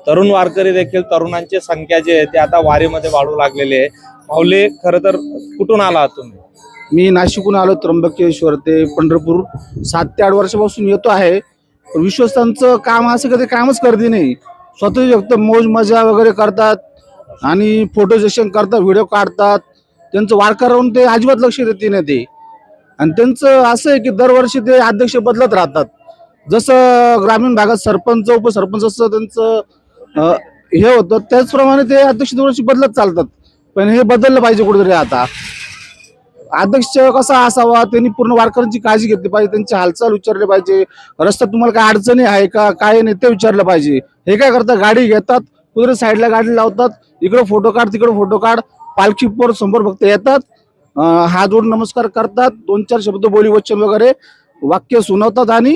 तरुण वारकरी देखील तरुणांची संख्या जी आहे ती आता वारीमध्ये वाढू लागलेली आहे। माऊली, खरं तर कुठून आला तुम्ही? मी नाशिकहून आलो, त्र्यंबकेश्वर ते पंढरपूर 7 ते 8 वर्षापासून येतो आहे। पण विश्वस्तांचं काम असं कधी कामच करते नाही, स्वतः फक्त मौज मजा वगैरे करतात आणि फोटो सेशन करतात, व्हिडिओ काढतात। त्यांचं वारकऱ्यावरून ते अजिबात लक्ष देते नाही ते। आणि त्यांचं असं आहे की दरवर्षी ते अध्यक्ष बदलत राहतात। जसं ग्रामीण भागात सरपंच उपसरपंच असं त्यांचं हे होतं, त्याचप्रमाणे ते अध्यक्ष दरवर्षी बदलत चालतात। पण हे बदललं पाहिजे कुठेतरी। आता अध्यक्ष कसा असावा, त्यांनी पूर्ण वारकऱ्यांची काळजी घेतली पाहिजे, त्यांची हालचाल विचारली पाहिजे, रस्त्यात तुम्हाला काय अडचणी आहे का काय नाही ते विचारलं पाहिजे। हे काय करतात, गाडी घेतात, कुठे साईडला गाडी लावतात, इकडे फोटो काढ तिकडे फोटो काढ, पालखी पर समोर फक्त येतात, हात जोडून नमस्कार करतात, 2-4 शब्द बोली वचन वगैरे वाक्य सुनावतात आणि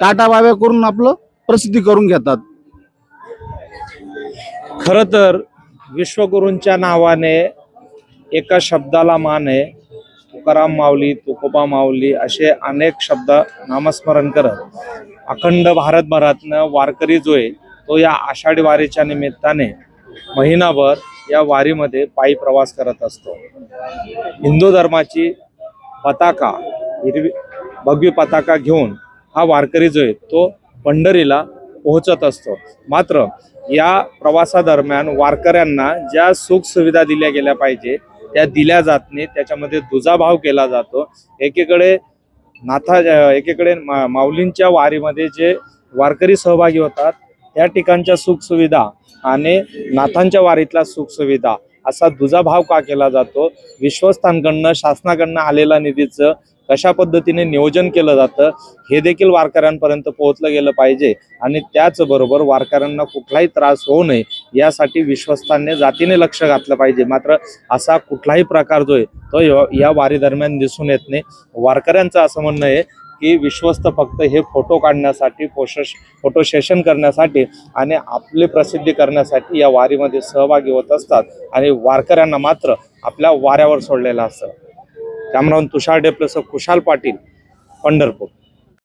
टाटा बाय करून आपलं प्रसिद्धी करून घेतात। खरं तर विश्वगुरूंच्या नावाने एका शब्दाला मान आहे। तुकाराम माऊली, तुकोबा माऊली असे अनेक शब्द नामस्मरण करत अखंड भारतभरातनं वारकरी जो आहे तो या आषाढी वारीच्या निमित्ताने महिनाभर या वारीमध्ये पायी प्रवास करत असतो। हिंदू धर्माची पताका, हिरवी भगवी पताका घेऊन हा वारकरी जो आहे तो पंढरीला पोहोचत असतो। मात्र या प्रवासादरम्यान वारकऱ्यांना ज्या सुख सुविधा दिल्या गेल्या पाहिजे त्या दिल्या जात नाही, त्याच्यामध्ये दुजाभाव केला जातो। एकीकडे माऊलींच्या वारीमध्ये जे वारकरी सहभागी होतात त्या ठिकाणच्या सुख सुविधा आणि नाथांच्या वारीतला सुख सुविधा असा दुजाभाव का केला जातो? विश्वस्तांकडनं शासनाकडनं आलेल्या निधीचं कशा पद्धतीने नियोजन केलं जातं हे देखील वारकऱ्यांपर्यंत पोहोचलं गेलं पाहिजे। आणि त्याचबरोबर वारकऱ्यांना कुठलाही त्रास होऊ नये यासाठी विश्वस्तांनी जातीने लक्ष घातलं पाहिजे। मात्र असा कुठलाही प्रकार जो आहे तो या वारी दरम्यान दिसून येत नाही। वारकऱ्यांचं असं म्हणणं आहे की विश्वस्त फक्त हे फोटो काढण्यासाठी, फोटो सेशन करण्यासाठी आणि आपली प्रसिद्धी करण्यासाठी या वारीमध्ये सहभागी होत असतात आणि वारकऱ्यांना मात्र आपल्या वाऱ्यावर सोडलेलं असतं। कॅमेरामन तुषार डेप्लेसह खुशाल पाटील, पंढरपूर।